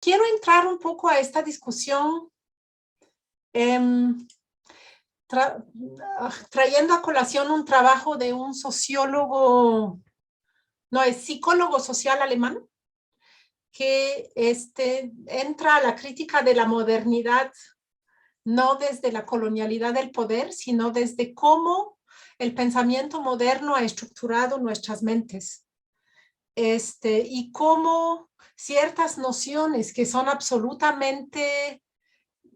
quiero entrar un poco a esta discusión trayendo a colación un trabajo de un sociólogo, no, es psicólogo social alemán, que entra a la crítica de la modernidad, no desde la colonialidad del poder, sino desde cómo el pensamiento moderno ha estructurado nuestras mentes. Y cómo ciertas nociones que son absolutamente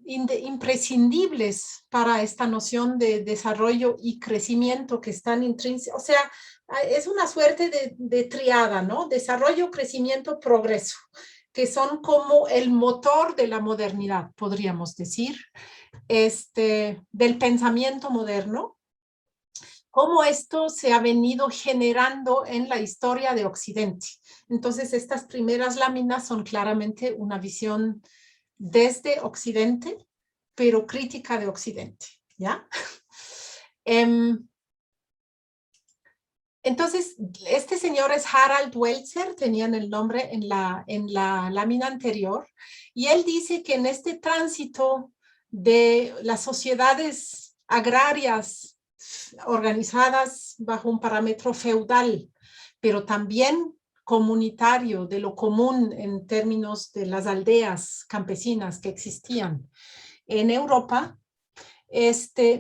imprescindibles para esta noción de desarrollo y crecimiento que están intrínsecos, o sea, es una suerte de triada, ¿no? Desarrollo, crecimiento, progreso, que son como el motor de la modernidad, podríamos decir, del pensamiento moderno, cómo esto se ha venido generando en la historia de Occidente. Entonces, estas primeras láminas son claramente una visión desde Occidente, pero crítica de Occidente, ¿ya? Entonces, este señor es Harald Welzer, tenían el nombre en la lámina anterior, y él dice que en este tránsito de las sociedades agrarias organizadas bajo un parámetro feudal, pero también comunitario, de lo común en términos de las aldeas campesinas que existían en Europa,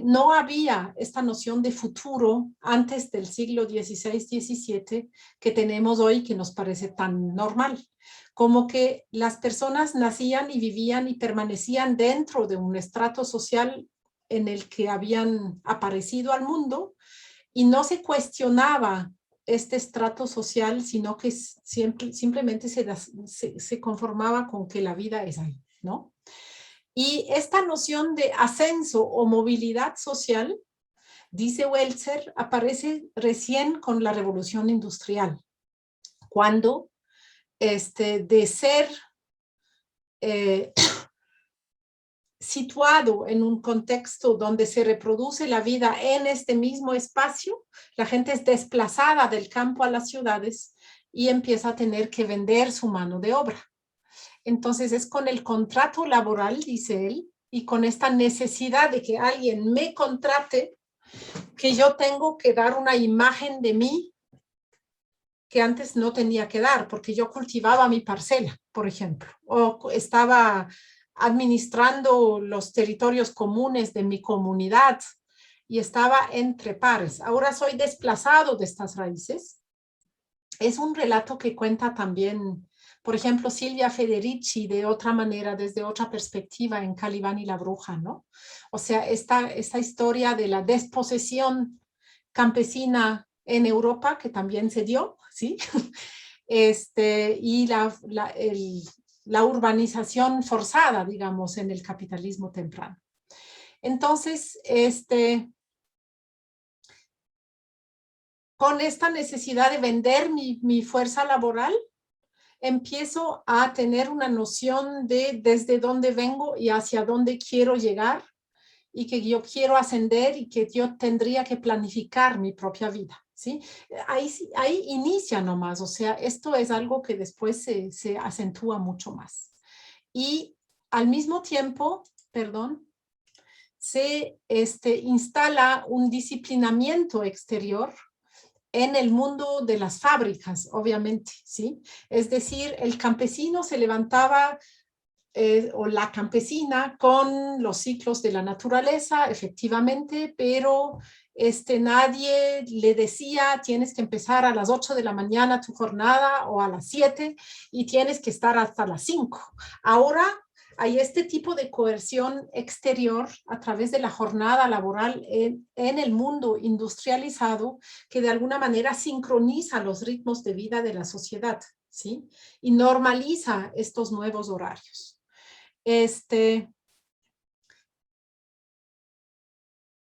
no había esta noción de futuro antes del siglo XVI-XVII que tenemos hoy, que nos parece tan normal. Como que las personas nacían y vivían y permanecían dentro de un estrato social en el que habían aparecido al mundo y no se cuestionaba este estrato social, sino que simplemente se conformaba con que la vida es ahí, ¿no? Y esta noción de ascenso o movilidad social, dice Welzer, aparece recién con la revolución industrial, cuando de ser situado en un contexto donde se reproduce la vida en este mismo espacio, la gente es desplazada del campo a las ciudades y empieza a tener que vender su mano de obra. Entonces es con el contrato laboral, dice él, y con esta necesidad de que alguien me contrate, que yo tengo que dar una imagen de mí que antes no tenía que dar, porque yo cultivaba mi parcela, por ejemplo, o estaba administrando los territorios comunes de mi comunidad y estaba entre pares. Ahora soy desplazado de estas raíces. Es un relato que cuenta también, por ejemplo, Silvia Federici de otra manera, desde otra perspectiva en Calibán y la bruja, ¿no? O sea, esta historia de la desposesión campesina en Europa, que también se dio, ¿sí? Y la urbanización forzada, digamos, en el capitalismo temprano. Entonces, con esta necesidad de vender mi fuerza laboral, empiezo a tener una noción de desde dónde vengo y hacia dónde quiero llegar y que yo quiero ascender y que yo tendría que planificar mi propia vida, ¿sí? Ahí inicia nomás, o sea, esto es algo que después se acentúa mucho más. Y al mismo tiempo, perdón, se instala un disciplinamiento exterior en el mundo de las fábricas, obviamente, ¿sí? Es decir, el campesino se levantaba o la campesina con los ciclos de la naturaleza, efectivamente, pero nadie le decía tienes que empezar a las 8 de la mañana tu jornada o a las 7 y tienes que estar hasta las 5. Ahora hay este tipo de coerción exterior a través de la jornada laboral en el mundo industrializado que de alguna manera sincroniza los ritmos de vida de la sociedad, ¿sí? Y normaliza estos nuevos horarios.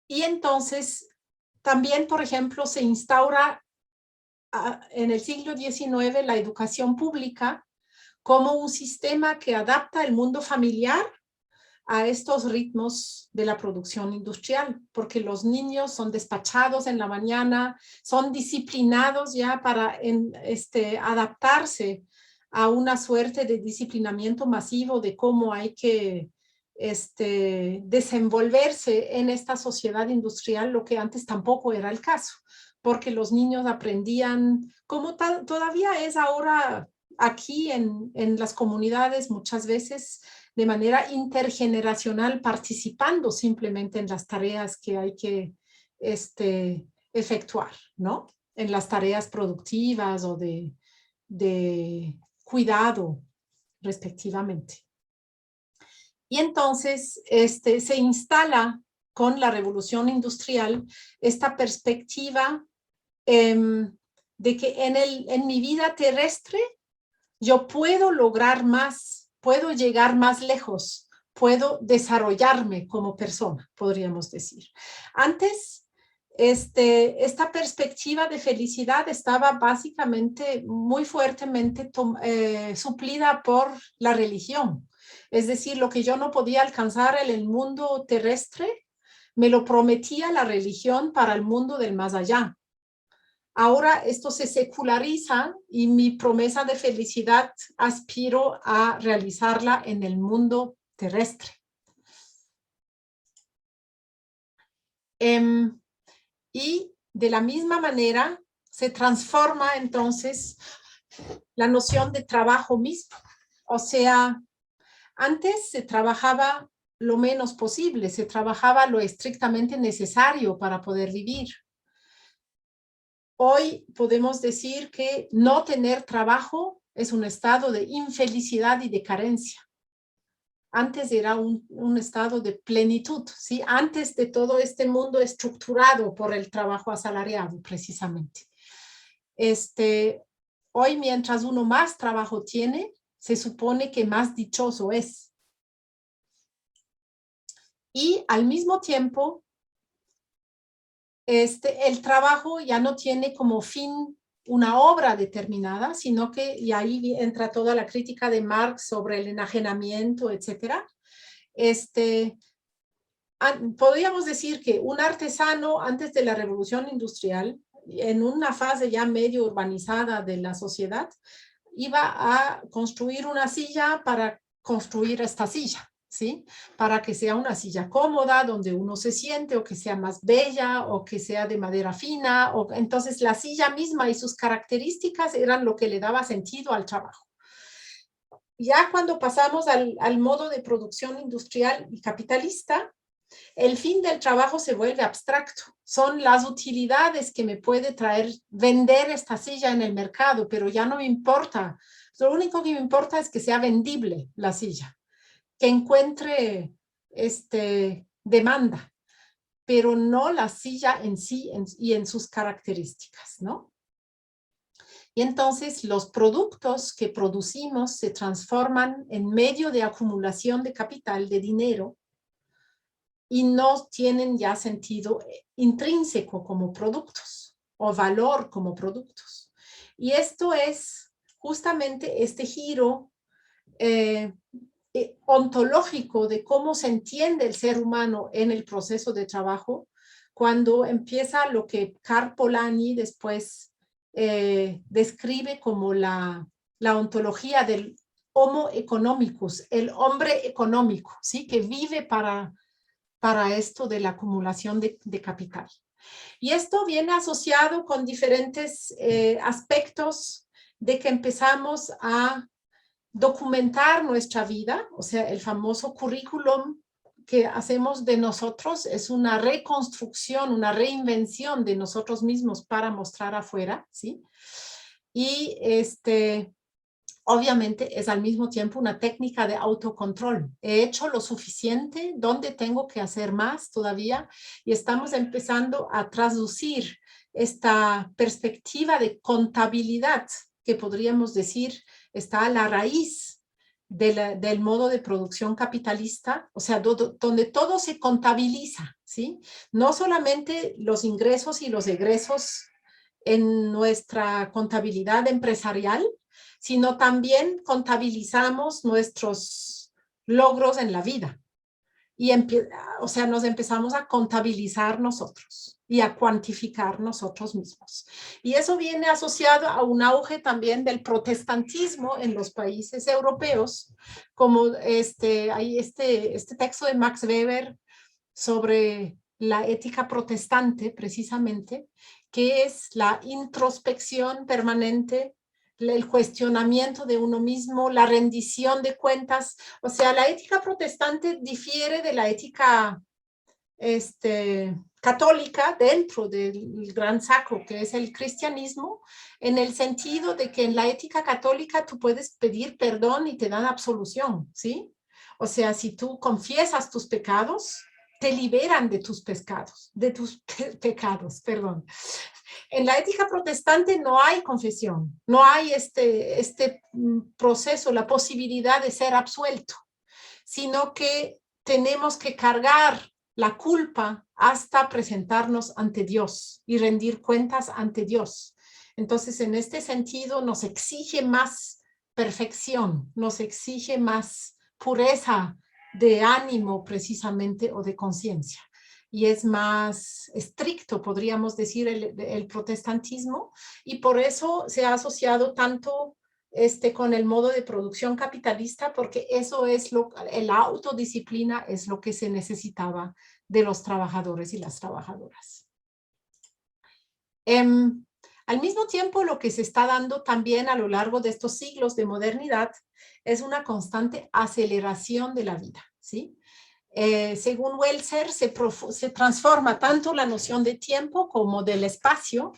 Y entonces también, por ejemplo, se instaura en el siglo XIX la educación pública como un sistema que adapta el mundo familiar a estos ritmos de la producción industrial, porque los niños son despachados en la mañana, son disciplinados ya para adaptarse a una suerte de disciplinamiento masivo de cómo hay que desenvolverse en esta sociedad industrial, lo que antes tampoco era el caso, porque los niños aprendían, como todavía es ahora aquí en las comunidades muchas veces, de manera intergeneracional, participando simplemente en las tareas que hay que efectuar, ¿no? En las tareas productivas o de cuidado, respectivamente. Y entonces se instala con la revolución industrial esta perspectiva de que en mi vida terrestre yo puedo lograr más, puedo llegar más lejos, puedo desarrollarme como persona, podríamos decir. Antes, esta perspectiva de felicidad estaba básicamente muy fuertemente suplida por la religión. Es decir, lo que yo no podía alcanzar en el mundo terrestre, me lo prometía la religión para el mundo del más allá. Ahora esto se seculariza y mi promesa de felicidad aspiro a realizarla en el mundo terrestre. Y de la misma manera se transforma entonces la noción de trabajo mismo. O sea, antes se trabajaba lo menos posible, se trabajaba lo estrictamente necesario para poder vivir. Hoy podemos decir que no tener trabajo es un estado de infelicidad y de carencia. Antes era un estado de plenitud, ¿sí? Antes de todo este mundo estructurado por el trabajo asalariado, precisamente. Hoy, mientras uno más trabajo tiene, se supone que más dichoso es. Y al mismo tiempo, el trabajo ya no tiene como fin una obra determinada, sino que, y ahí entra toda la crítica de Marx sobre el enajenamiento, etcétera. Podríamos decir que un artesano antes de la revolución industrial, en una fase ya medio urbanizada de la sociedad, iba a construir una silla para construir esta silla, ¿sí? Para que sea una silla cómoda, donde uno se siente, o que sea más bella, o que sea de madera fina, o entonces la silla misma y sus características eran lo que le daba sentido al trabajo. Ya cuando pasamos al modo de producción industrial y capitalista, el fin del trabajo se vuelve abstracto. Son las utilidades que me puede traer vender esta silla en el mercado, pero ya no me importa. Lo único que me importa es que sea vendible la silla, que encuentre demanda, pero no la silla en sí y en sus características, ¿no? Y entonces los productos que producimos se transforman en medio de acumulación de capital, de dinero, y no tienen ya sentido intrínseco como productos o valor como productos. Y esto es justamente este giro ontológico de cómo se entiende el ser humano en el proceso de trabajo, cuando empieza lo que Karl Polanyi después describe como la ontología del homo economicus, el hombre económico, ¿sí? Que vive para esto de la acumulación de capital. Y esto viene asociado con diferentes aspectos de que empezamos a documentar nuestra vida, o sea, el famoso currículum que hacemos de nosotros es una reconstrucción, una reinvención de nosotros mismos para mostrar afuera, ¿sí? Y obviamente es al mismo tiempo una técnica de autocontrol. He hecho lo suficiente, ¿dónde tengo que hacer más todavía? Y estamos empezando a traducir esta perspectiva de contabilidad, que podríamos decir está a la raíz del modo de producción capitalista, o sea, donde todo se contabiliza, ¿sí? No solamente los ingresos y los egresos en nuestra contabilidad empresarial, sino también contabilizamos nuestros logros en la vida. y o sea, nos empezamos a contabilizar nosotros y a cuantificar nosotros mismos. Y eso viene asociado a un auge también del protestantismo en los países europeos, como hay este texto de Max Weber sobre la ética protestante, precisamente, que es la introspección permanente, el cuestionamiento de uno mismo, la rendición de cuentas. O sea, la ética protestante difiere de la ética católica dentro del gran saco que es el cristianismo, en el sentido de que en la ética católica tú puedes pedir perdón y te dan absolución, ¿sí? O sea, si tú confiesas tus pecados, te liberan de tus pecados, perdón. En la ética protestante no hay confesión, no hay este proceso, la posibilidad de ser absuelto, sino que tenemos que cargar la culpa hasta presentarnos ante Dios y rendir cuentas ante Dios. Entonces, en este sentido, nos exige más perfección, nos exige más pureza de ánimo precisamente o de conciencia. Y es más estricto, podríamos decir, el protestantismo, y por eso se ha asociado tanto con el modo de producción capitalista, porque eso es la autodisciplina es lo que se necesitaba de los trabajadores y las trabajadoras. Al mismo tiempo, lo que se está dando también a lo largo de estos siglos de modernidad es una constante aceleración de la vida, ¿sí? Según Welser, se transforma tanto la noción de tiempo como del espacio.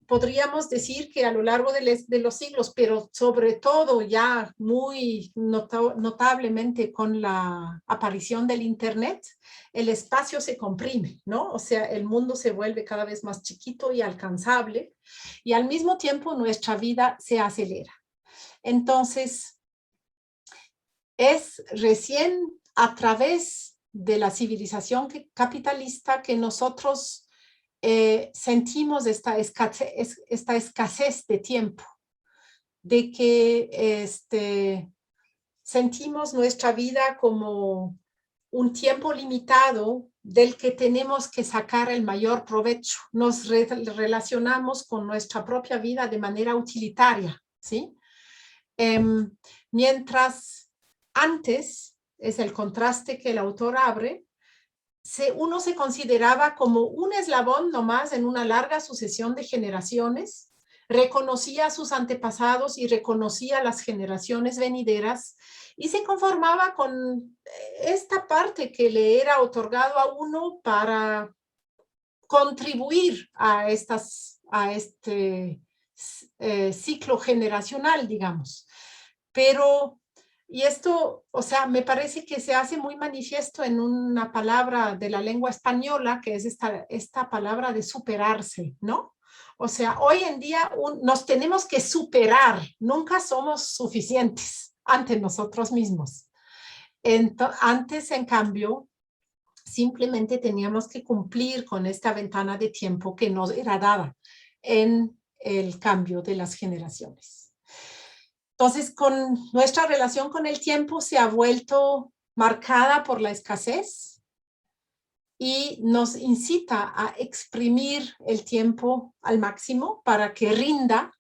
Podríamos decir que a lo largo de los siglos, pero sobre todo ya muy notablemente con la aparición del Internet, el espacio se comprime, ¿no? O sea, el mundo se vuelve cada vez más chiquito y alcanzable, y al mismo tiempo nuestra vida se acelera. Entonces, es recién a través de la civilización capitalista que nosotros sentimos esta escasez de tiempo, de que sentimos nuestra vida como un tiempo limitado del que tenemos que sacar el mayor provecho. Nos relacionamos con nuestra propia vida de manera utilitaria, ¿sí? Mientras antes, es el contraste que el autor abre, uno se consideraba como un eslabón nomás en una larga sucesión de generaciones, reconocía a sus antepasados y reconocía las generaciones venideras y se conformaba con esta parte que le era otorgado a uno para contribuir a este ciclo generacional, digamos. Pero y esto, o sea, me parece que se hace muy manifiesto en una palabra de la lengua española, que es esta palabra de superarse, ¿no? O sea, hoy en día nos tenemos que superar, nunca somos suficientes ante nosotros mismos. Antes, en cambio, simplemente teníamos que cumplir con esta ventana de tiempo que nos era dada en el cambio de las generaciones. Entonces, nuestra relación con el tiempo se ha vuelto marcada por la escasez y nos incita a exprimir el tiempo al máximo para que rinda.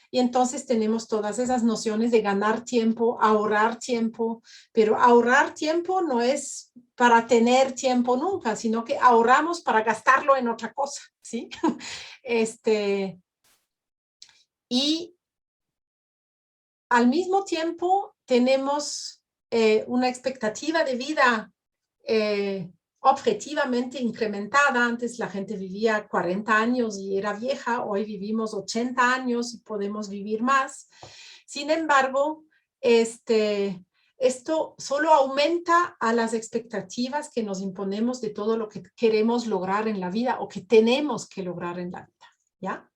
Y entonces tenemos todas esas nociones de ganar tiempo, ahorrar tiempo, pero ahorrar tiempo no es para tener tiempo nunca, sino que ahorramos para gastarlo en otra cosa, ¿sí? Y al mismo tiempo tenemos una expectativa de vida objetivamente incrementada. Antes la gente vivía 40 años y era vieja, hoy vivimos 80 años y podemos vivir más. Sin embargo, esto solo aumenta a las expectativas que nos imponemos de todo lo que queremos lograr en la vida o que tenemos que lograr en la vida, ¿ya?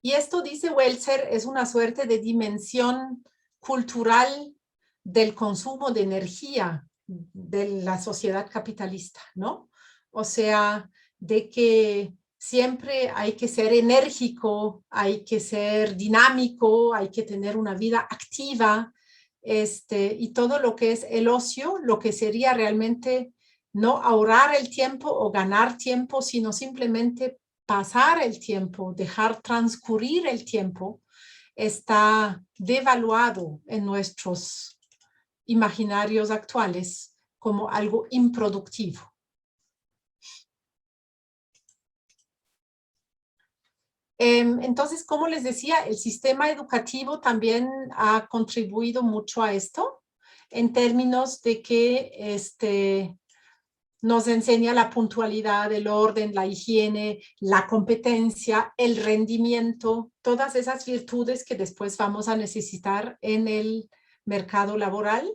Y esto, dice Welser, es una suerte de dimensión cultural del consumo de energía de la sociedad capitalista, ¿no? O sea, de que siempre hay que ser enérgico, hay que ser dinámico, hay que tener una vida activa, y todo lo que es el ocio, lo que sería realmente no ahorrar el tiempo o ganar tiempo, sino simplemente pasar el tiempo, dejar transcurrir el tiempo, está devaluado en nuestros imaginarios actuales como algo improductivo. Entonces, como les decía, el sistema educativo también ha contribuido mucho a esto, en términos de que nos enseña la puntualidad, el orden, la higiene, la competencia, el rendimiento, todas esas virtudes que después vamos a necesitar en el mercado laboral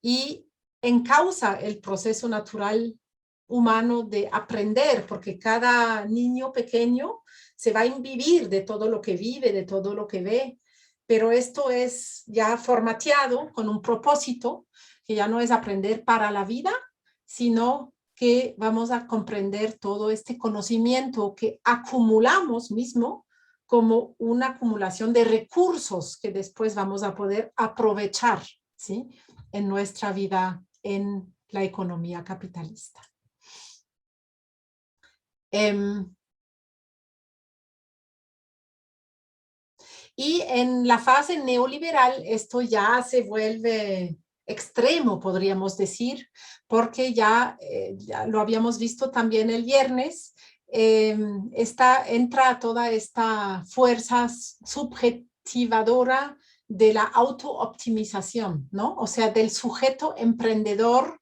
y encausa el proceso natural humano de aprender, porque cada niño pequeño se va a imbibir de todo lo que vive, de todo lo que ve, pero esto es ya formateado con un propósito, que ya no es aprender para la vida, sino que vamos a comprender todo este conocimiento que acumulamos mismo como una acumulación de recursos que después vamos a poder aprovechar, ¿sí?, en nuestra vida en la economía capitalista. Y en la fase neoliberal esto ya se vuelve extremo, podríamos decir, porque ya lo habíamos visto también el viernes, entra toda esta fuerza subjetivadora de la autooptimización, ¿no? O sea, del sujeto emprendedor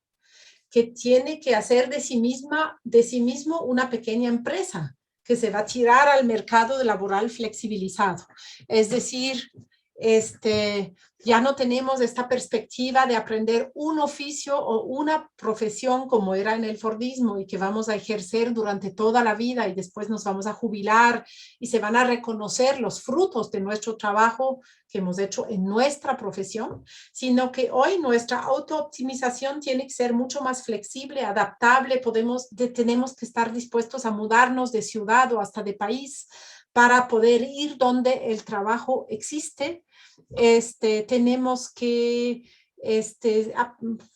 que tiene que hacer de sí mismo una pequeña empresa que se va a tirar al mercado laboral flexibilizado. Es decir, ya no tenemos esta perspectiva de aprender un oficio o una profesión como era en el Fordismo y que vamos a ejercer durante toda la vida y después nos vamos a jubilar y se van a reconocer los frutos de nuestro trabajo que hemos hecho en nuestra profesión, sino que hoy nuestra autooptimización tiene que ser mucho más flexible, adaptable, tenemos que estar dispuestos a mudarnos de ciudad o hasta de país para poder ir donde el trabajo existe. Tenemos que,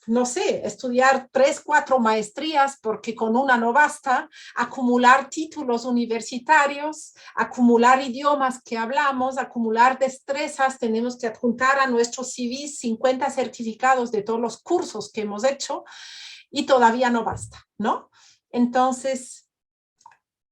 no sé, estudiar 3, 4 maestrías porque con una no basta, acumular títulos universitarios, acumular idiomas que hablamos, acumular destrezas, tenemos que adjuntar a nuestros CVs 50 certificados de todos los cursos que hemos hecho y todavía no basta, ¿no? Entonces,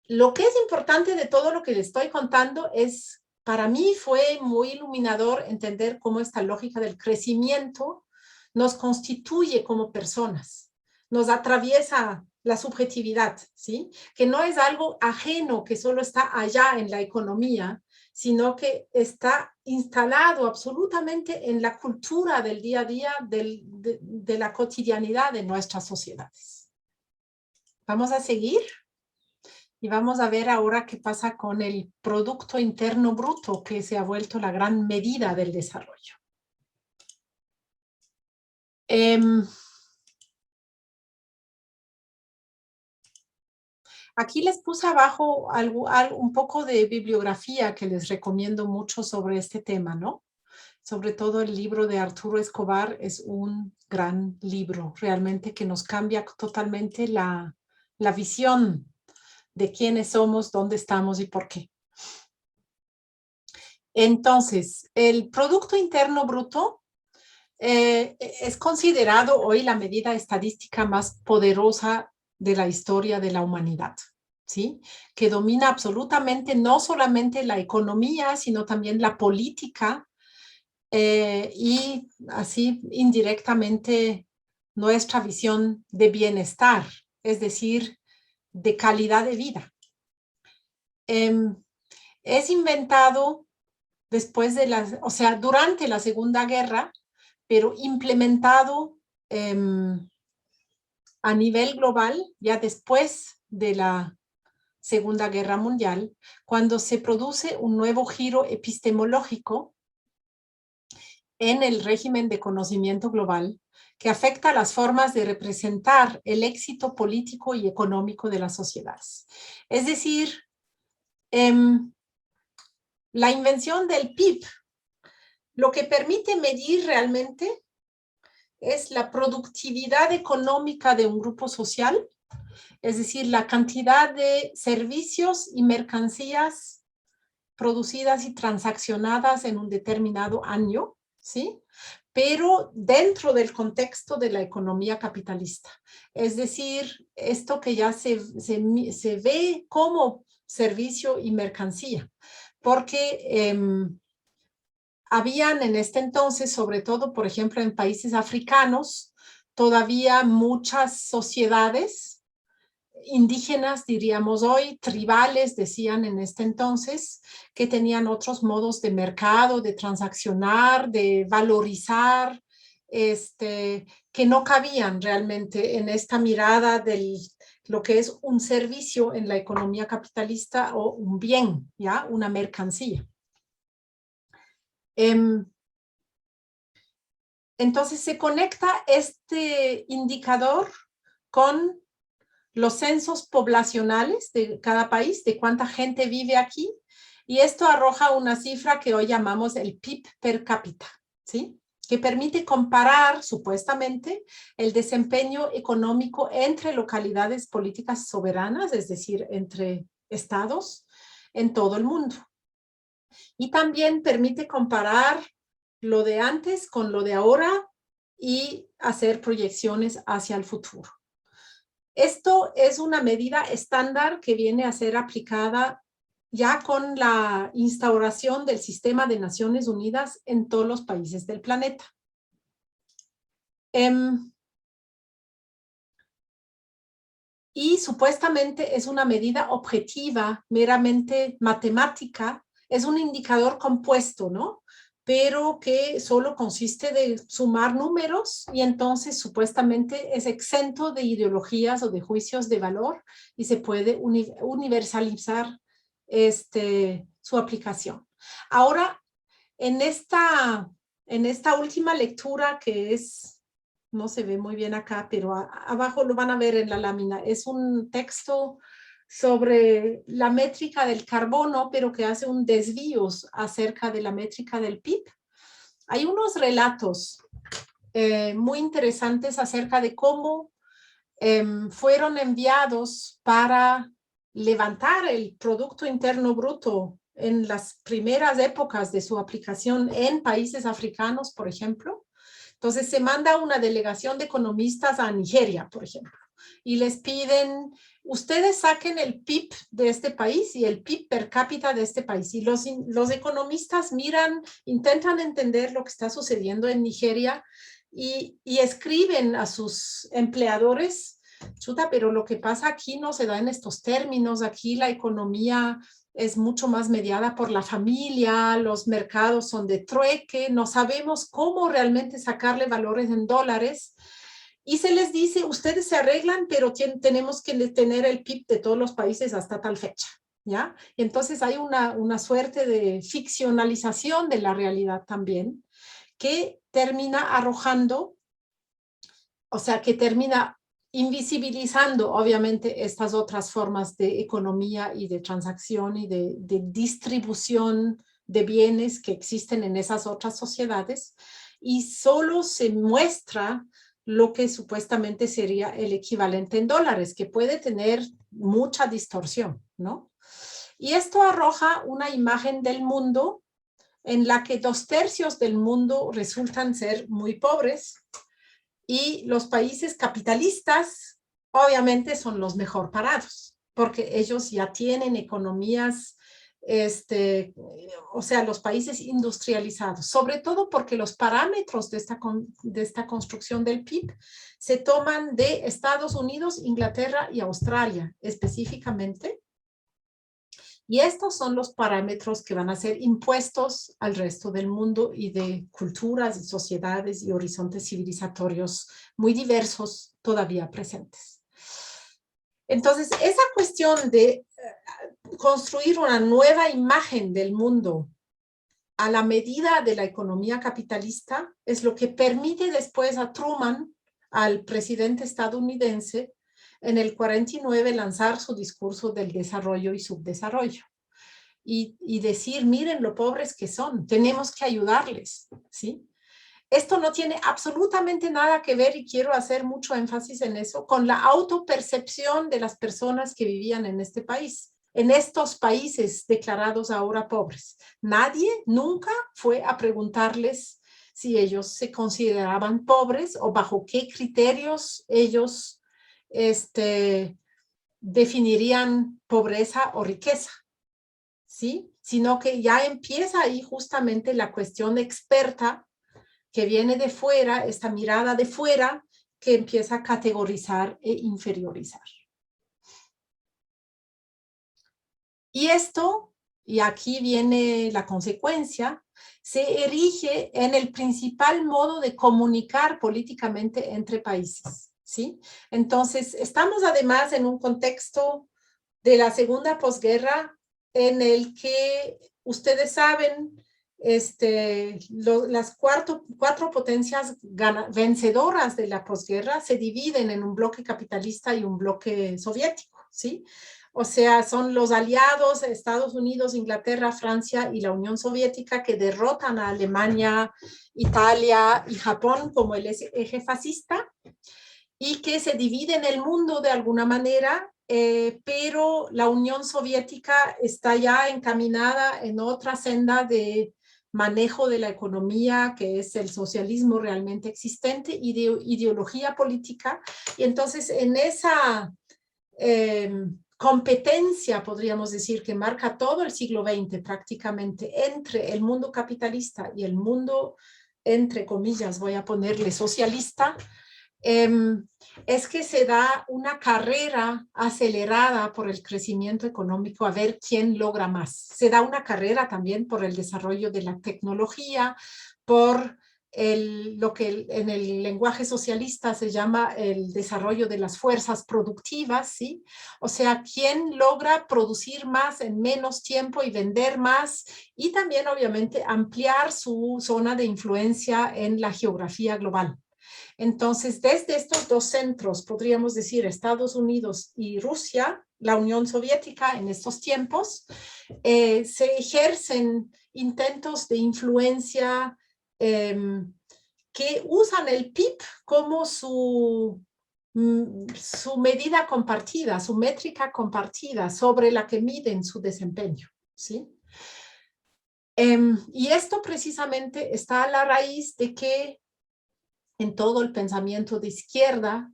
lo que es importante de todo lo que les estoy contando es, para mí fue muy iluminador entender cómo esta lógica del crecimiento nos constituye como personas, nos atraviesa la subjetividad, ¿sí? Que no es algo ajeno que solo está allá en la economía, sino que está instalado absolutamente en la cultura del día a día, de la cotidianidad de nuestras sociedades. Vamos a seguir. Y vamos a ver ahora qué pasa con el Producto Interno Bruto, que se ha vuelto la gran medida del desarrollo. Aquí les puse abajo un poco de bibliografía que les recomiendo mucho sobre este tema, ¿no? Sobre todo el libro de Arturo Escobar es un gran libro, realmente que nos cambia totalmente la visión de quiénes somos, dónde estamos y por qué. Entonces, el Producto Interno Bruto es considerado hoy la medida estadística más poderosa de la historia de la humanidad, ¿sí? Que domina absolutamente no solamente la economía, sino también la política y así indirectamente nuestra visión de bienestar, es decir, de calidad de vida. Es inventado después de durante la Segunda Guerra, pero implementado a nivel global ya después de la Segunda Guerra Mundial, cuando se produce un nuevo giro epistemológico en el régimen de conocimiento global que afecta las formas de representar el éxito político y económico de las sociedades. Es decir, la invención del PIB lo que permite medir realmente es la productividad económica de un grupo social, es decir, la cantidad de servicios y mercancías producidas y transaccionadas en un determinado año, ¿sí? Pero dentro del contexto de la economía capitalista. Es decir, esto que ya se ve como servicio y mercancía, porque habían en este entonces, sobre todo, por ejemplo, en países africanos, todavía muchas sociedades indígenas, diríamos hoy, tribales, decían en este entonces, que tenían otros modos de mercado, de transaccionar, de valorizar, que no cabían realmente en esta mirada de lo que es un servicio en la economía capitalista o un bien, ¿ya? Una mercancía. Entonces se conecta este indicador con los censos poblacionales de cada país, de cuánta gente vive aquí, y esto arroja una cifra que hoy llamamos el PIB per cápita, ¿sí? Que permite comparar, supuestamente, el desempeño económico entre localidades políticas soberanas, es decir, entre estados en todo el mundo. Y también permite comparar lo de antes con lo de ahora y hacer proyecciones hacia el futuro. Esto es una medida estándar que viene a ser aplicada ya con la instauración del sistema de Naciones Unidas en todos los países del planeta. Y supuestamente es una medida objetiva, meramente matemática, es un indicador compuesto, ¿no? Pero que solo consiste de sumar números y entonces supuestamente es exento de ideologías o de juicios de valor y se puede universalizar su aplicación. Ahora, en esta última lectura que es, no se ve muy bien acá, pero abajo lo van a ver en la lámina, es un texto sobre la métrica del carbono, pero que hace un desvío acerca de la métrica del PIB. Hay unos relatos muy interesantes acerca de cómo fueron enviados para levantar el Producto Interno Bruto en las primeras épocas de su aplicación en países africanos, por ejemplo. Entonces se manda una delegación de economistas a Nigeria, por ejemplo, y les piden, ustedes saquen el PIB de este país y el PIB per cápita de este país. Y los economistas miran, intentan entender lo que está sucediendo en Nigeria y escriben a sus empleadores, chuta, pero lo que pasa aquí no se da en estos términos, aquí la economía es mucho más mediada por la familia, los mercados son de trueque, no sabemos cómo realmente sacarle valores en dólares. Y se les dice, ustedes se arreglan, pero tenemos que tener el PIB de todos los países hasta tal fecha, ¿ya? Y entonces hay una suerte de ficcionalización de la realidad también, que termina arrojando, o sea, que termina invisibilizando, obviamente, estas otras formas de economía y de transacción y de distribución de bienes que existen en esas otras sociedades, y solo se muestra lo que supuestamente sería el equivalente en dólares, que puede tener mucha distorsión, ¿no? Y esto arroja una imagen del mundo en la que 2/3 del mundo resultan ser muy pobres, y los países capitalistas obviamente son los mejor parados, porque ellos ya tienen economías, o sea, los países industrializados, sobre todo porque los parámetros de esta construcción del PIB se toman de Estados Unidos, Inglaterra y Australia específicamente. Y estos son los parámetros que van a ser impuestos al resto del mundo y de culturas y sociedades y horizontes civilizatorios muy diversos todavía presentes. Entonces, esa cuestión de construir una nueva imagen del mundo a la medida de la economía capitalista es lo que permite después a Truman, al presidente estadounidense, en el 49 lanzar su discurso del desarrollo y subdesarrollo. y decir, miren lo pobres que son, tenemos que ayudarles, ¿sí? Esto no tiene absolutamente nada que ver, y quiero hacer mucho énfasis en eso, con la autopercepción de las personas que vivían en este país, en estos países declarados ahora pobres. Nadie nunca fue a preguntarles si ellos se consideraban pobres o bajo qué criterios ellos definirían pobreza o riqueza, ¿sí? Sino que ya empieza ahí justamente la cuestión experta que viene de fuera, esta mirada de fuera que empieza a categorizar e inferiorizar. Y esto, y aquí viene la consecuencia, se erige en el principal modo de comunicar políticamente entre países, ¿sí? Entonces, estamos además en un contexto de la segunda posguerra en el que ustedes saben, las cuatro potencias vencedoras de la posguerra se dividen en un bloque capitalista y un bloque soviético, ¿sí? O sea, son los aliados, Estados Unidos, Inglaterra, Francia y la Unión Soviética, que derrotan a Alemania, Italia y Japón como el eje fascista, y que se dividen el mundo de alguna manera, pero la Unión Soviética está ya encaminada en otra senda de manejo de la economía, que es el socialismo realmente existente, y de ideología política. Y entonces en esa competencia, podríamos decir, que marca todo el siglo XX prácticamente entre el mundo capitalista y el mundo, entre comillas, voy a ponerle socialista, es que se da una carrera acelerada por el crecimiento económico a ver quién logra más. Se da una carrera también por el desarrollo de la tecnología, por lo que en el lenguaje socialista se llama el desarrollo de las fuerzas productivas, ¿sí? O sea, quién logra producir más en menos tiempo y vender más, y también obviamente ampliar su zona de influencia en la geografía global. Entonces, desde estos dos centros, podríamos decir Estados Unidos y Rusia, la Unión Soviética en estos tiempos, se ejercen intentos de influencia que usan el PIB como su medida compartida, su métrica compartida sobre la que miden su desempeño, ¿sí? Y esto precisamente está a la raíz de que en todo el pensamiento de izquierda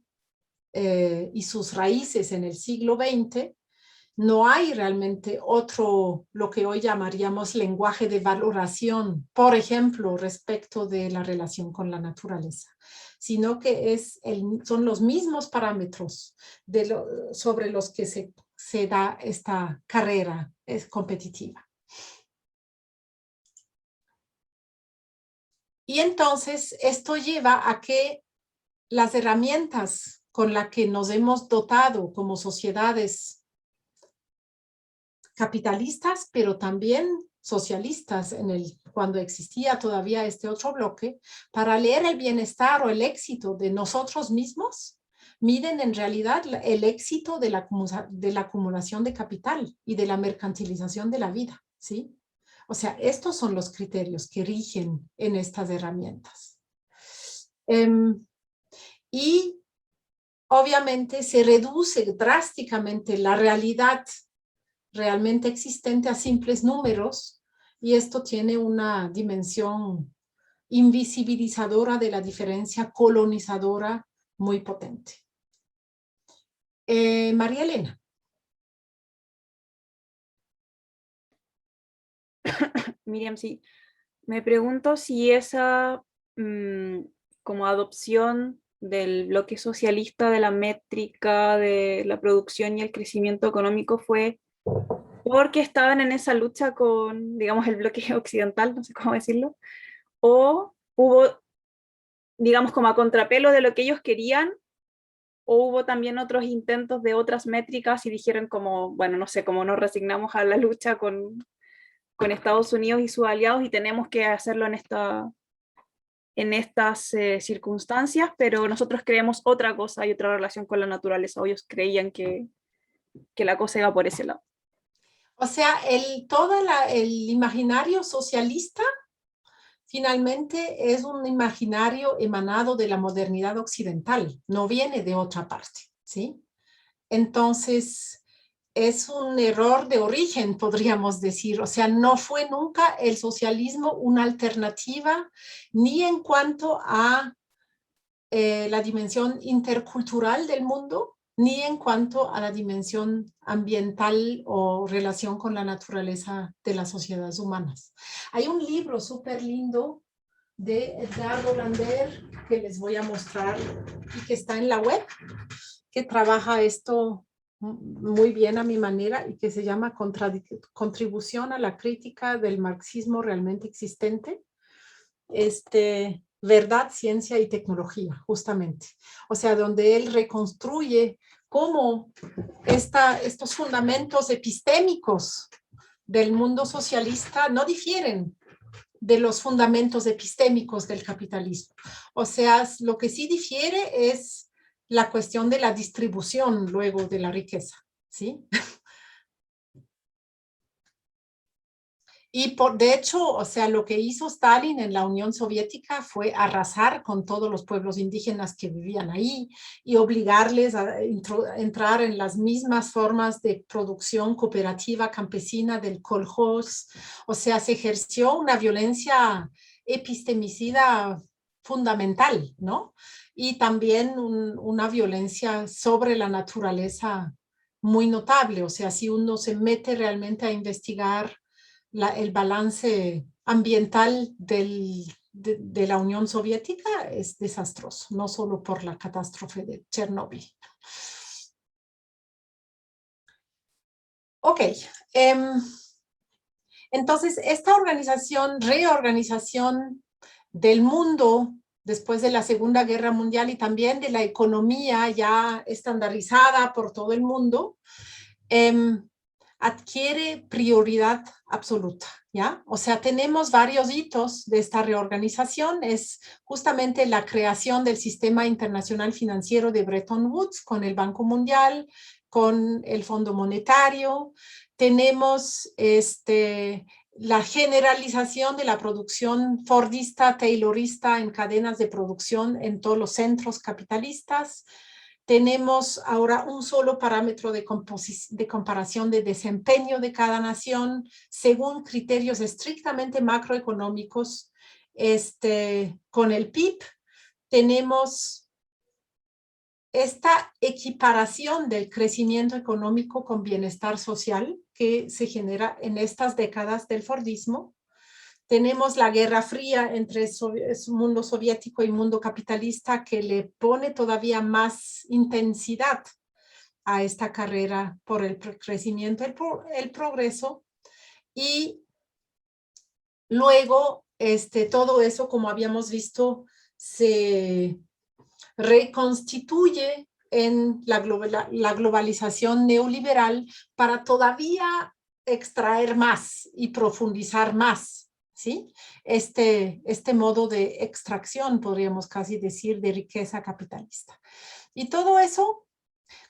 y sus raíces en el siglo XX, no hay realmente otro, lo que hoy llamaríamos lenguaje de valoración, por ejemplo, respecto de la relación con la naturaleza, sino que son los mismos parámetros sobre los que se da esta carrera competitiva. Y entonces esto lleva a que las herramientas con las que nos hemos dotado como sociedades capitalistas, pero también socialistas, cuando existía todavía este otro bloque, para leer el bienestar o el éxito de nosotros mismos, miden en realidad el éxito de la acumulación de capital y de la mercantilización de la vida, ¿sí? O sea, estos son los criterios que rigen en estas herramientas. Y obviamente se reduce drásticamente la realidad realmente existente a simples números, y esto tiene una dimensión invisibilizadora de la diferencia colonizadora muy potente. María Elena. Miriam, sí. Me pregunto si esa como adopción del bloque socialista de la métrica de la producción y el crecimiento económico fue porque estaban en esa lucha con, digamos, el bloque occidental, no sé cómo decirlo, o hubo, digamos, como a contrapelo de lo que ellos querían, o hubo también otros intentos de otras métricas y dijeron como, bueno, no sé, como nos resignamos a la lucha con Estados Unidos y sus aliados y tenemos que hacerlo en estas circunstancias, pero nosotros creemos otra cosa y otra relación con la naturaleza, o ellos creían que la cosa iba por ese lado. O sea, el imaginario socialista finalmente es un imaginario emanado de la modernidad occidental, no viene de otra parte, ¿sí? Entonces, es un error de origen, podríamos decir. O sea, no fue nunca el socialismo una alternativa, ni en cuanto a la dimensión intercultural del mundo, ni en cuanto a la dimensión ambiental o relación con la naturaleza de las sociedades humanas. Hay un libro súper lindo de Edgardo Lander que les voy a mostrar y que está en la web, que trabaja esto muy bien a mi manera y que se llama Contribución a la crítica del marxismo realmente existente. Verdad, ciencia y tecnología, justamente. O sea, donde él reconstruye cómo estos fundamentos epistémicos del mundo socialista no difieren de los fundamentos epistémicos del capitalismo. O sea, lo que sí difiere es la cuestión de la distribución luego de la riqueza, ¿sí? Y de hecho, o sea, lo que hizo Stalin en la Unión Soviética fue arrasar con todos los pueblos indígenas que vivían ahí y obligarles a entrar en las mismas formas de producción cooperativa campesina del kolkhoz. O sea, se ejerció una violencia epistemicida fundamental, ¿no? Y también una violencia sobre la naturaleza muy notable. O sea, si uno se mete realmente a investigar el balance ambiental de la Unión Soviética es desastroso, no solo por la catástrofe de Chernóbil. Ok, entonces esta reorganización del mundo después de la Segunda Guerra Mundial y también de la economía ya estandarizada por todo el mundo, adquiere prioridad absoluta, ¿ya? O sea, tenemos varios hitos de esta reorganización. Es justamente la creación del sistema internacional financiero de Bretton Woods con el Banco Mundial, con el Fondo Monetario. Tenemos la generalización de la producción fordista, taylorista en cadenas de producción en todos los centros capitalistas. Tenemos ahora un solo parámetro de comparación de desempeño de cada nación según criterios estrictamente macroeconómicos. Con el PIB tenemos esta equiparación del crecimiento económico con bienestar social que se genera en estas décadas del Fordismo. Tenemos la Guerra Fría entre mundo soviético y mundo capitalista que le pone todavía más intensidad a esta carrera por el crecimiento, el progreso. Y luego todo eso, como habíamos visto, se reconstituye en la globalización neoliberal para todavía extraer más y profundizar más, ¿sí? Este modo de extracción, podríamos casi decir, de riqueza capitalista. Y todo eso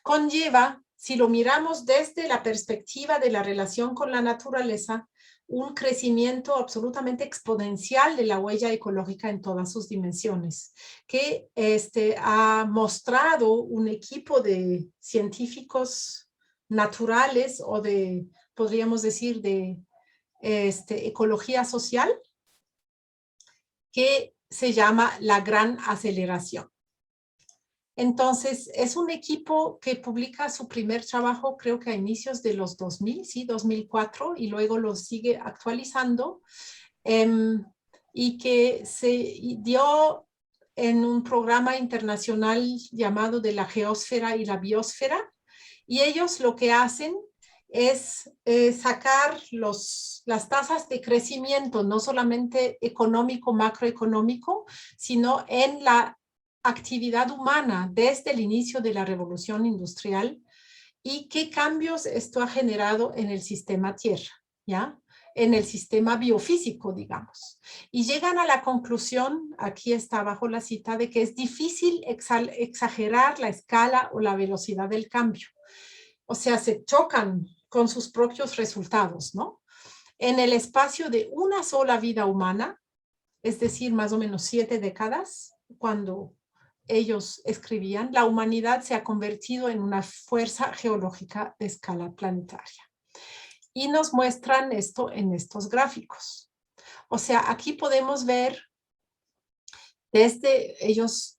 conlleva, si lo miramos desde la perspectiva de la relación con la naturaleza, un crecimiento absolutamente exponencial de la huella ecológica en todas sus dimensiones, que ha mostrado un equipo de científicos naturales o de, podríamos decir, de ecología social, que se llama la gran aceleración. Entonces, es un equipo que publica su primer trabajo, creo que a inicios de los 2000, sí, 2004, y luego lo sigue actualizando, y que se dio en un programa internacional llamado de la geósfera y la biosfera, y ellos lo que hacen es sacar las tasas de crecimiento, no solamente económico, macroeconómico, sino en la actividad humana desde el inicio de la revolución industrial y qué cambios esto ha generado en el sistema Tierra, ¿ya? En el sistema biofísico, digamos. Y llegan a la conclusión, aquí está abajo la cita, de que es difícil exagerar la escala o la velocidad del cambio. O sea, se chocan con sus propios resultados, ¿no? En el espacio de una sola vida humana, es decir, más o menos 7 décadas, cuando ellos escribían, la humanidad se ha convertido en una fuerza geológica de escala planetaria. Y nos muestran esto en estos gráficos. O sea, aquí podemos ver desde ellos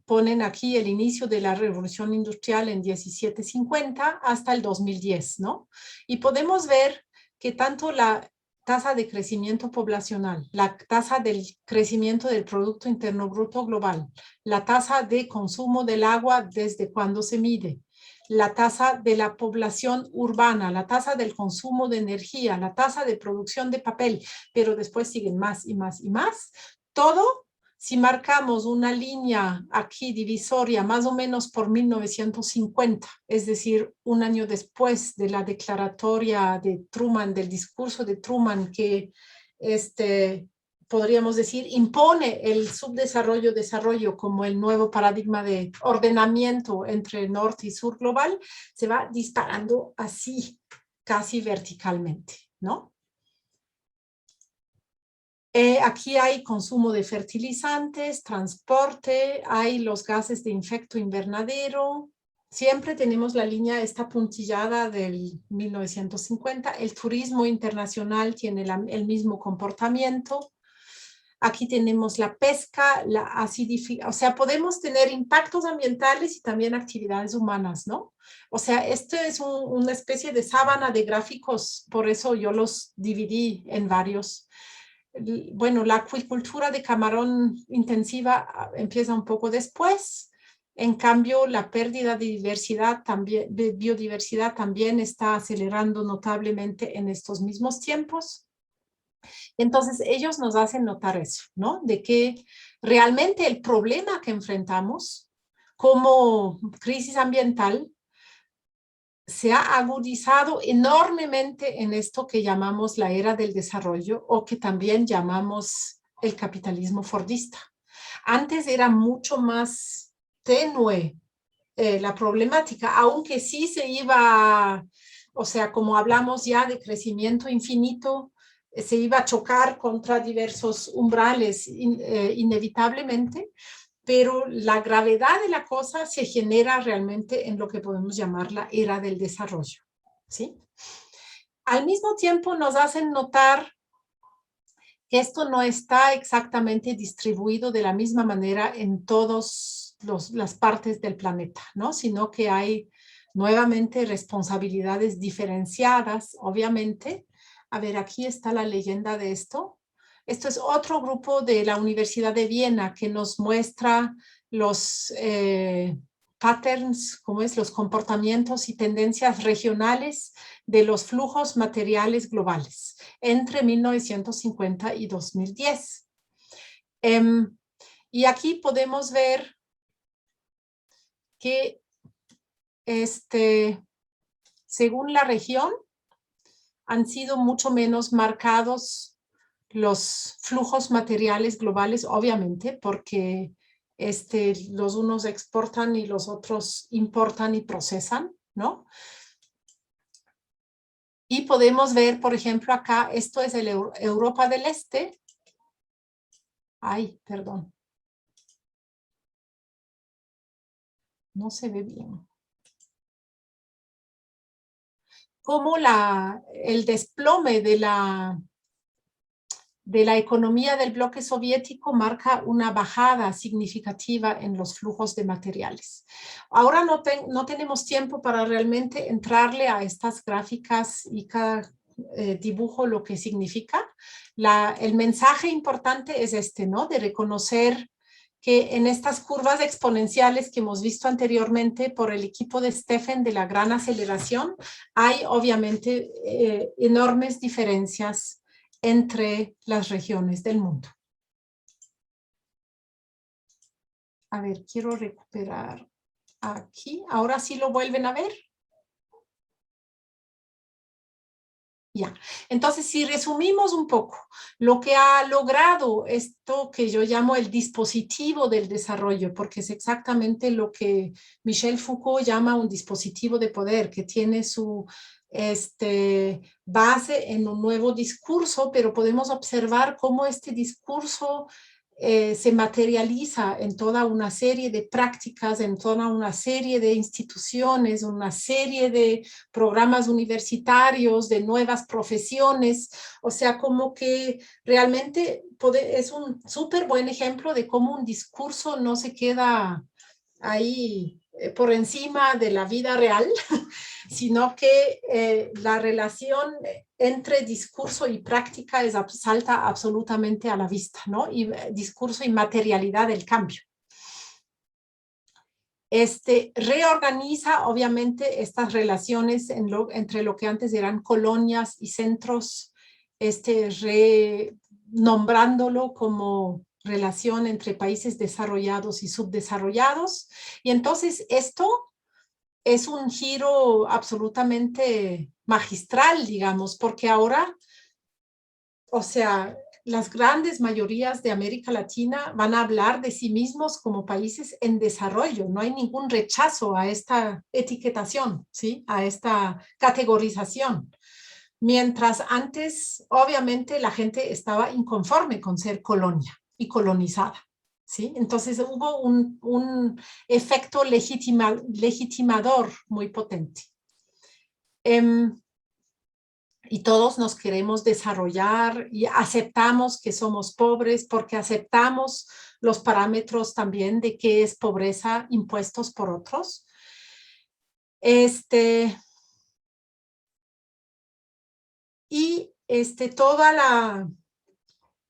ponen aquí el inicio de la revolución industrial en 1750 hasta el 2010, ¿no? Y podemos ver que tanto la tasa de crecimiento poblacional, la tasa del crecimiento del Producto Interno Bruto global, la tasa de consumo del agua desde cuando se mide, la tasa de la población urbana, la tasa del consumo de energía, la tasa de producción de papel, pero después siguen más y más y más. Todo, si marcamos una línea aquí divisoria más o menos por 1950, es decir, un año después de la declaratoria de Truman, del discurso de Truman que podríamos decir, impone el subdesarrollo-desarrollo como el nuevo paradigma de ordenamiento entre norte y sur global, se va disparando así, casi verticalmente, ¿no? Aquí hay consumo de fertilizantes, transporte, hay los gases de efecto invernadero. Siempre tenemos la línea esta puntillada del 1950. El turismo internacional tiene el mismo comportamiento. Aquí tenemos la pesca, la acidificación, o sea, podemos tener impactos ambientales y también actividades humanas, ¿no? O sea, esto es una especie de sábana de gráficos, por eso yo los dividí en varios. Bueno, la acuicultura de camarón intensiva empieza un poco después. En cambio, la pérdida de diversidad también, de biodiversidad también está acelerando notablemente en estos mismos tiempos. Entonces, ellos nos hacen notar eso, ¿no? De que realmente el problema que enfrentamos como crisis ambiental se ha agudizado enormemente en esto que llamamos la era del desarrollo o que también llamamos el capitalismo fordista. Antes era mucho más tenue la problemática, aunque sí se iba, o sea, como hablamos ya de crecimiento infinito, se iba a chocar contra diversos umbrales inevitablemente, pero la gravedad de la cosa se genera realmente en lo que podemos llamar la era del desarrollo, ¿sí? Al mismo tiempo nos hacen notar que esto no está exactamente distribuido de la misma manera en todas las partes del planeta, ¿no? Sino que hay nuevamente responsabilidades diferenciadas, obviamente. A ver, aquí está la leyenda de esto. Esto es otro grupo de la Universidad de Viena que nos muestra los patterns, como es, los comportamientos y tendencias regionales de los flujos materiales globales entre 1950 y 2010. Y aquí podemos ver que según la región han sido mucho menos marcados los flujos materiales globales, obviamente, porque los unos exportan y los otros importan y procesan, ¿no? Y podemos ver, por ejemplo, acá, esto es el Europa del Este. Ay, perdón. No se ve bien. Como el desplome de la economía del bloque soviético marca una bajada significativa en los flujos de materiales. Ahora no tenemos tiempo para realmente entrarle a estas gráficas y cada dibujo lo que significa. El mensaje importante es ¿no? De reconocer que en estas curvas exponenciales que hemos visto anteriormente por el equipo de Stephen de la gran aceleración, hay obviamente enormes diferencias entre las regiones del mundo. A ver, quiero recuperar aquí. Ahora sí lo vuelven a ver. Ya, entonces si resumimos un poco, lo que ha logrado esto que yo llamo el dispositivo del desarrollo, porque es exactamente lo que Michel Foucault llama un dispositivo de poder, que tiene su base en un nuevo discurso, pero podemos observar cómo este discurso se materializa en toda una serie de prácticas, en toda una serie de instituciones, una serie de programas universitarios, de nuevas profesiones, o sea, como que realmente es un súper buen ejemplo de cómo un discurso no se queda ahí por encima de la vida real, sino que la relación entre discurso y práctica salta absolutamente a la vista, ¿no? Y discurso y materialidad del cambio. Reorganiza obviamente estas relaciones entre lo que antes eran colonias y centros, renombrándolo como relación entre países desarrollados y subdesarrollados. Y entonces esto es un giro absolutamente magistral, digamos, porque ahora, o sea, las grandes mayorías de América Latina van a hablar de sí mismos como países en desarrollo. No hay ningún rechazo a esta etiquetación, ¿sí? A esta categorización. Mientras antes, obviamente, la gente estaba inconforme con ser colonia y colonizada, ¿sí? Entonces hubo un efecto legitimador muy potente. Y todos nos queremos desarrollar y aceptamos que somos pobres porque aceptamos los parámetros también de qué es pobreza impuestos por otros. Y toda la...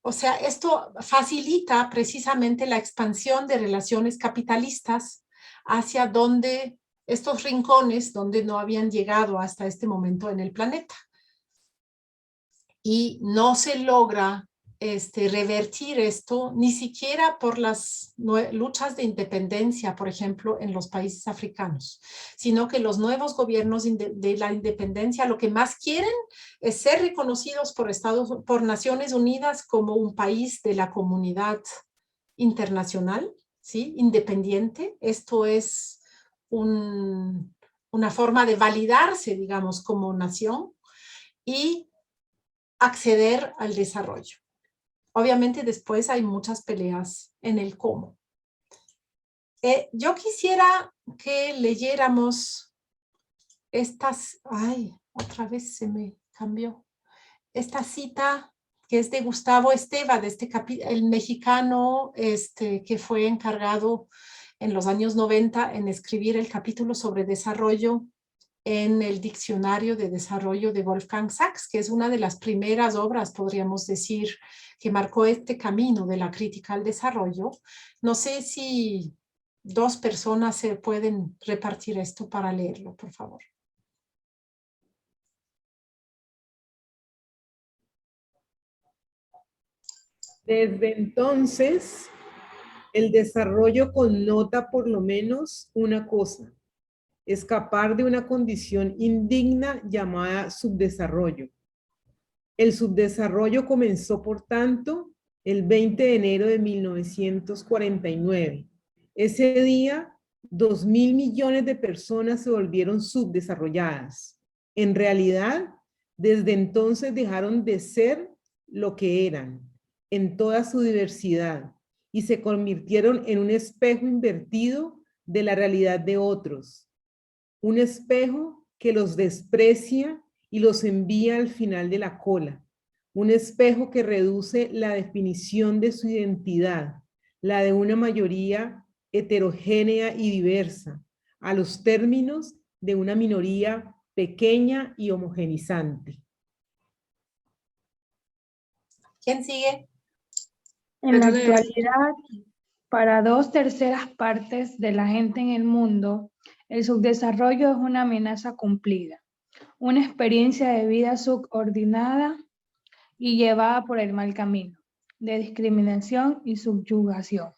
O sea, esto facilita precisamente la expansión de relaciones capitalistas hacia donde estos rincones donde no habían llegado hasta este momento en el planeta. Y no se logra revertir esto ni siquiera por las luchas de independencia, por ejemplo, en los países africanos, sino que los nuevos gobiernos de la independencia lo que más quieren es ser reconocidos por Naciones Unidas como un país de la comunidad internacional, ¿sí? Independiente. Esto es una forma de validarse, digamos, como nación y acceder al desarrollo. Obviamente después hay muchas peleas en el cómo. Yo quisiera que leyéramos estas, otra vez se me cambió, esta cita que es de Gustavo Esteva, de el mexicano que fue encargado en los años 90 en escribir el capítulo sobre desarrollo en el Diccionario de Desarrollo de Wolfgang Sachs, que es una de las primeras obras, podríamos decir, que marcó este camino de la crítica al desarrollo. No sé si 2 personas se pueden repartir esto para leerlo, por favor. Desde entonces, el desarrollo connota por lo menos una cosa: escapar de una condición indigna llamada subdesarrollo. El subdesarrollo comenzó, por tanto, el 20 de enero de 1949. Ese día, 2.000 millones de personas se volvieron subdesarrolladas. En realidad, desde entonces dejaron de ser lo que eran, en toda su diversidad, y se convirtieron en un espejo invertido de la realidad de otros. Un espejo que los desprecia y los envía al final de la cola. Un espejo que reduce la definición de su identidad, la de una mayoría heterogénea y diversa, a los términos de una minoría pequeña y homogenizante. ¿Quién sigue? En la actualidad, para 2/3 partes de la gente en el mundo, el subdesarrollo es una amenaza cumplida, una experiencia de vida subordinada y llevada por el mal camino, de discriminación y subyugación.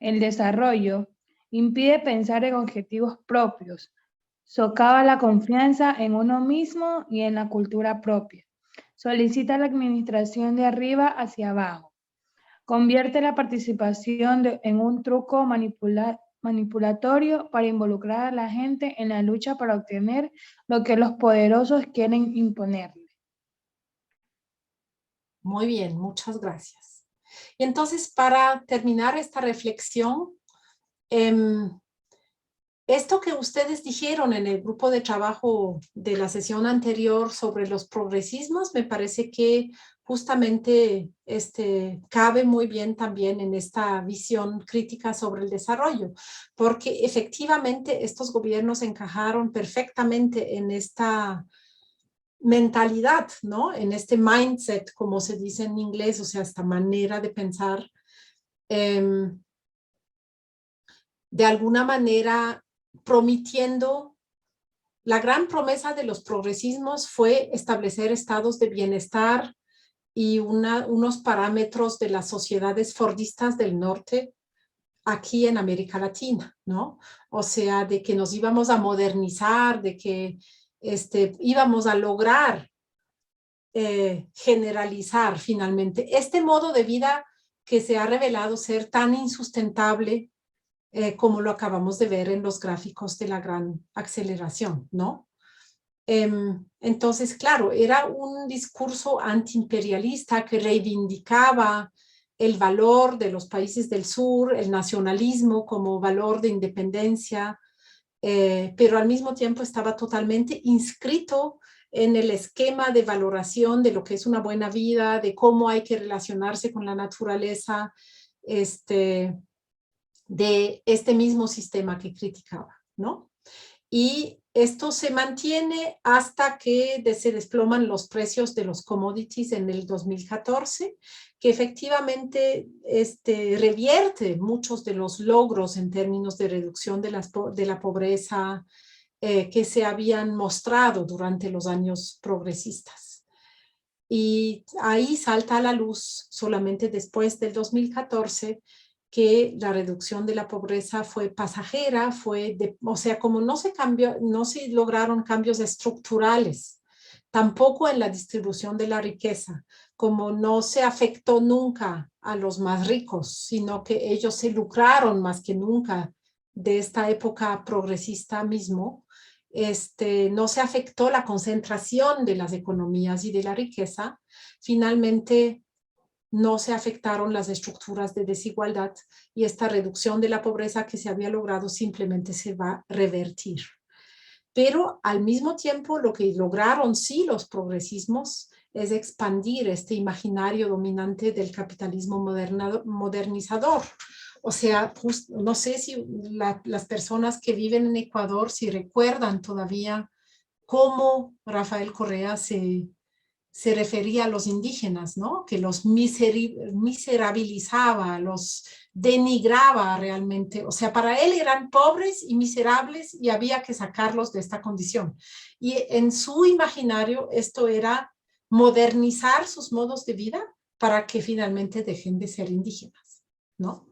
El desarrollo impide pensar en objetivos propios, Socava la confianza en uno mismo y en la cultura propia. Solicita la administración de arriba hacia abajo. Convierte la participación en un truco manipulatorio para involucrar a la gente en la lucha para obtener lo que los poderosos quieren imponerle. Muy bien, muchas gracias. Y entonces, para terminar esta reflexión, esto que ustedes dijeron en el grupo de trabajo de la sesión anterior sobre los progresismos, me parece que justamente cabe muy bien también en esta visión crítica sobre el desarrollo, porque efectivamente estos gobiernos encajaron perfectamente en esta mentalidad, ¿no? En este mindset, como se dice en inglés, o sea, esta manera de pensar, de alguna manera prometiendo. La gran promesa de los progresismos fue establecer estados de bienestar y unos parámetros de las sociedades fordistas del norte aquí en América Latina, ¿no? O sea, de que nos íbamos a modernizar, de que íbamos a lograr generalizar finalmente este modo de vida que se ha revelado ser tan insustentable como lo acabamos de ver en los gráficos de la gran aceleración, ¿no? Entonces, claro, era un discurso antiimperialista que reivindicaba el valor de los países del sur, el nacionalismo como valor de independencia, pero al mismo tiempo estaba totalmente inscrito en el esquema de valoración de lo que es una buena vida, de cómo hay que relacionarse con la naturaleza, de este mismo sistema que criticaba, ¿no? Y esto se mantiene hasta que se desploman los precios de los commodities en el 2014, que efectivamente revierte muchos de los logros en términos de reducción de la pobreza que se habían mostrado durante los años progresistas. Y ahí salta a la luz solamente después del 2014 que la reducción de la pobreza fue pasajera, o sea, como no se lograron cambios estructurales, tampoco en la distribución de la riqueza, como no se afectó nunca a los más ricos, sino que ellos se lucraron más que nunca de esta época progresista mismo, no se afectó la concentración de las economías y de la riqueza, finalmente no se afectaron las estructuras de desigualdad y esta reducción de la pobreza que se había logrado simplemente se va a revertir. Pero al mismo tiempo lo que lograron sí los progresismos es expandir este imaginario dominante del capitalismo modernizador. O sea, pues, no sé si las personas que viven en Ecuador si recuerdan todavía cómo Rafael Correa se refería a los indígenas, ¿no? Que los miserabilizaba, los denigraba realmente. O sea, para él eran pobres y miserables y había que sacarlos de esta condición. Y en su imaginario esto era modernizar sus modos de vida para que finalmente dejen de ser indígenas, ¿no?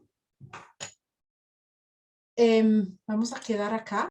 Vamos a quedar acá.